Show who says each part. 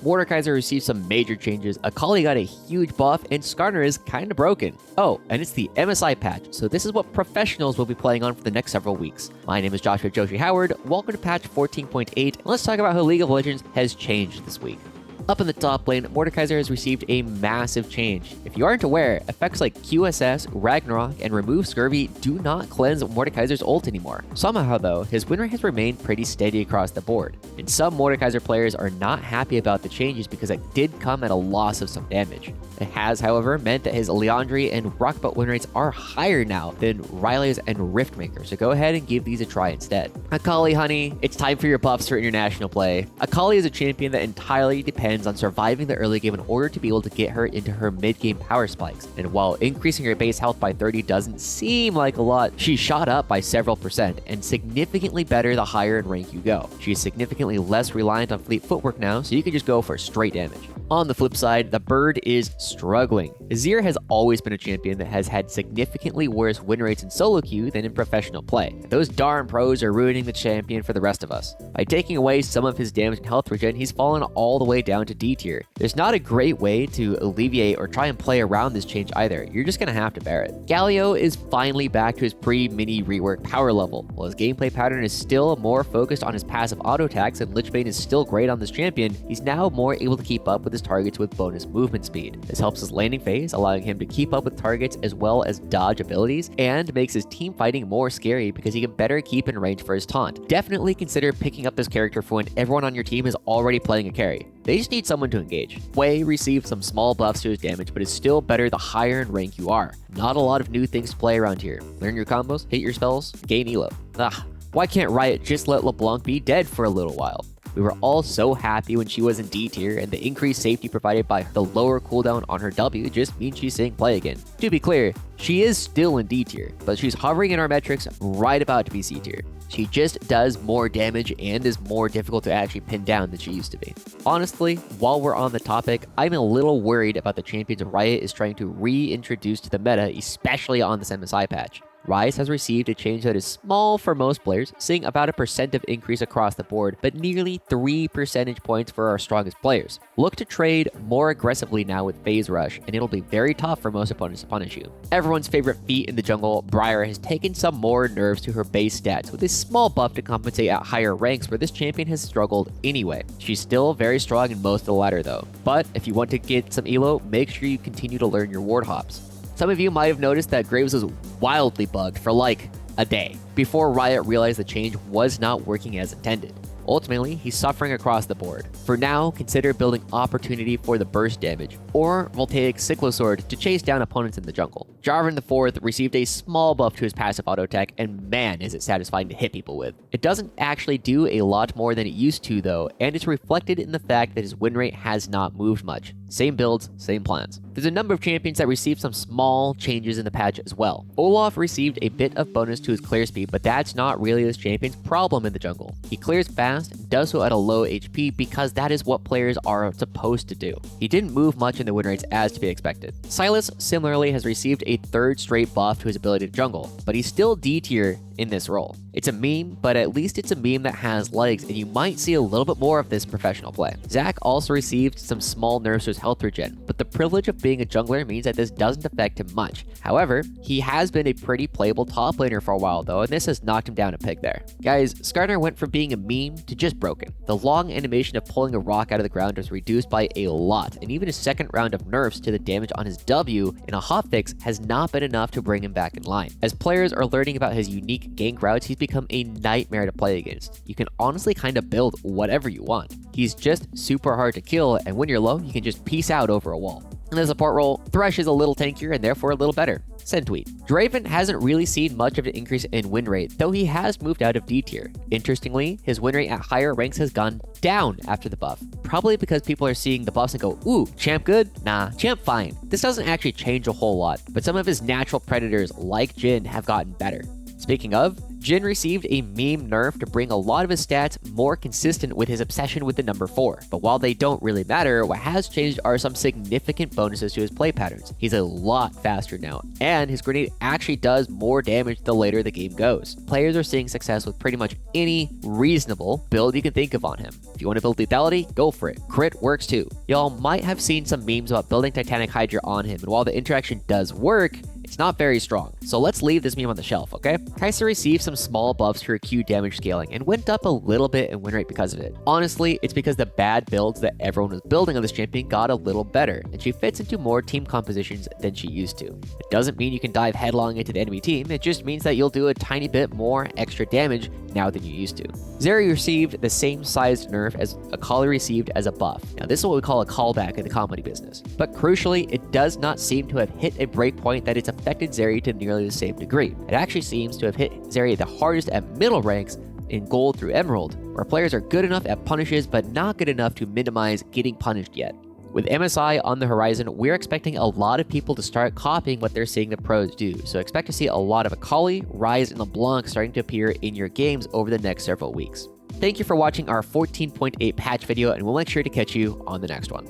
Speaker 1: Kaiser received some major changes, Akali got a huge buff, and Skarner is kinda broken. Oh, and it's the MSI patch, so this is what professionals will be playing on for the next several weeks. My name is Joshua Joshi Howard, welcome to patch 14.8, and let's talk about how League of Legends has changed this week. Up in the top lane, Kaiser has received a massive change. If you aren't aware, effects like QSS, Ragnarok, and Remove Scurvy do not cleanse Kaiser's ult anymore. Somehow though, his win rate has remained pretty steady across the board. And some Kaiser players are not happy about the changes because it did come at a loss of some damage. It has, however, meant that his Leandri and Rockbot win rates are higher now than Riley's and Riftmaker, so go ahead and give these a try instead. Akali, honey, it's time for your buffs for international play. Akali is a champion that entirely depends on surviving the early game in order to be able to get her into her mid-game power spikes. And while increasing her base health by 30 doesn't seem like a lot, she shot up by several percent and significantly better the higher in rank you go. She is significantly less reliant on fleet footwork now, so you can just go for straight damage. On the flip side, the bird is struggling. Zeri has always been a champion that has had significantly worse win rates in solo queue than in professional play. Those darn pros are ruining the champion for the rest of us. By taking away some of his damage and health regen, he's fallen all the way down to D tier. There's not a great way to alleviate or try and play around this change either. You're just gonna have to bear it. Gallo is finally back to his pre-mini rework power level. While his gameplay pattern is still more focused on his passive auto attacks and Lichbane is still great on this champion, he's now more able to keep up with his targets with bonus movement speed. This helps his landing phase, allowing him to keep up with targets as well as dodge abilities, and makes his team fighting more scary because he can better keep in range for his taunt. Definitely consider picking up this character for when everyone on your team is already playing a carry. They just need someone to engage. Wei received some small buffs to his damage, but is still better the higher in rank you are. Not a lot of new things to play around here. Learn your combos, hit your spells, gain elo. Why can't Riot just let LeBlanc be dead for a little while? We were all so happy when she was in D tier, and the increased safety provided by the lower cooldown on her W just means she's seeing play again. To be clear, she is still in D tier, but she's hovering in our metrics right about to be C tier. She just does more damage and is more difficult to actually pin down than she used to be. Honestly, while we're on the topic, I'm a little worried about the champions Riot is trying to reintroduce to the meta, especially on this MSI patch. Ryze has received a change that is small for most players, seeing about a % of increase across the board, but nearly 3 percentage points for our strongest players. Look to trade more aggressively now with Phase Rush, and it'll be very tough for most opponents to punish you. Everyone's favorite feat in the jungle, Briar, has taken some more nerfs to her base stats, with a small buff to compensate at higher ranks where this champion has struggled anyway. She's still very strong in most of the ladder though, but if you want to get some elo, make sure you continue to learn your ward hops. Some of you might have noticed that Graves was wildly bugged for like a day before Riot realized the change was not working as intended. Ultimately, he's suffering across the board. For now, consider building opportunity for the burst damage, or Voltaic Cyclosword to chase down opponents in the jungle. Draven IV received a small buff to his passive auto attack, and man is it satisfying to hit people with. It doesn't actually do a lot more than it used to though, and it's reflected in the fact that his win rate has not moved much. Same builds, same plans. There's a number of champions that received some small changes in the patch as well. Olaf received a bit of bonus to his clear speed, but that's not really this champion's problem in the jungle. He clears fast and does so at a low HP because that is what players are supposed to do. He didn't move much in the win rates as to be expected. Silas similarly has received a third straight buff to his ability to jungle, but he's still D tier in this role. It's a meme, but at least it's a meme that has legs, and you might see a little bit more of this professional play. Zac also received some small nerfs to his health regen, but the privilege of being a jungler means that this doesn't affect him much. However, he has been a pretty playable top laner for a while though, and this has knocked him down a peg there. Guys, Skarner went from being a meme to just broken. The long animation of pulling a rock out of the ground was reduced by a lot, and even his second round of nerfs to the damage on his W in a hotfix has not been enough to bring him back in line. As players are learning about his unique gank routes, he's become a nightmare to play against. You can honestly kind of build whatever you want. He's just super hard to kill, and when you're low, you can just peace out over a wall. In the support role, Thresh is a little tankier and therefore a little better. Send tweet. Draven hasn't really seen much of an increase in win rate, though he has moved out of D tier. Interestingly, his win rate at higher ranks has gone down after the buff. Probably because people are seeing the buffs and go, ooh, champ good? Nah, champ fine. This doesn't actually change a whole lot, but some of his natural predators like Jhin have gotten better. Speaking of, Jhin received a meme nerf to bring a lot of his stats more consistent with his obsession with the number 4. But while they don't really matter, what has changed are some significant bonuses to his play patterns. He's a lot faster now, and his grenade actually does more damage the later the game goes. Players are seeing success with pretty much any reasonable build you can think of on him. If you want to build lethality, go for it. Crit works too. Y'all might have seen some memes about building Titanic Hydra on him, and while the interaction does work, it's not very strong. So let's leave this meme on the shelf, okay? Kaiser received some small buffs to her Q damage scaling and went up a little bit in win rate because of it. Honestly, it's because the bad builds that everyone was building on this champion got a little better, and she fits into more team compositions than she used to. It doesn't mean you can dive headlong into the enemy team, it just means that you'll do a tiny bit more extra damage now than you used to. Zeri received the same sized nerf as Akali received as a buff. Now this is what we call a callback in the comedy business. But crucially, it does not seem to have hit a breakpoint that it's affected Zeri to nearly the same degree. It actually seems to have hit Zeri the hardest at middle ranks in gold through emerald, where players are good enough at punishes but not good enough to minimize getting punished yet. With MSI on the horizon, we're expecting a lot of people to start copying what they're seeing the pros do, so expect to see a lot of Akali, Ryze, and LeBlanc starting to appear in your games over the next several weeks. Thank you for watching our 14.8 patch video, and we'll make sure to catch you on the next one.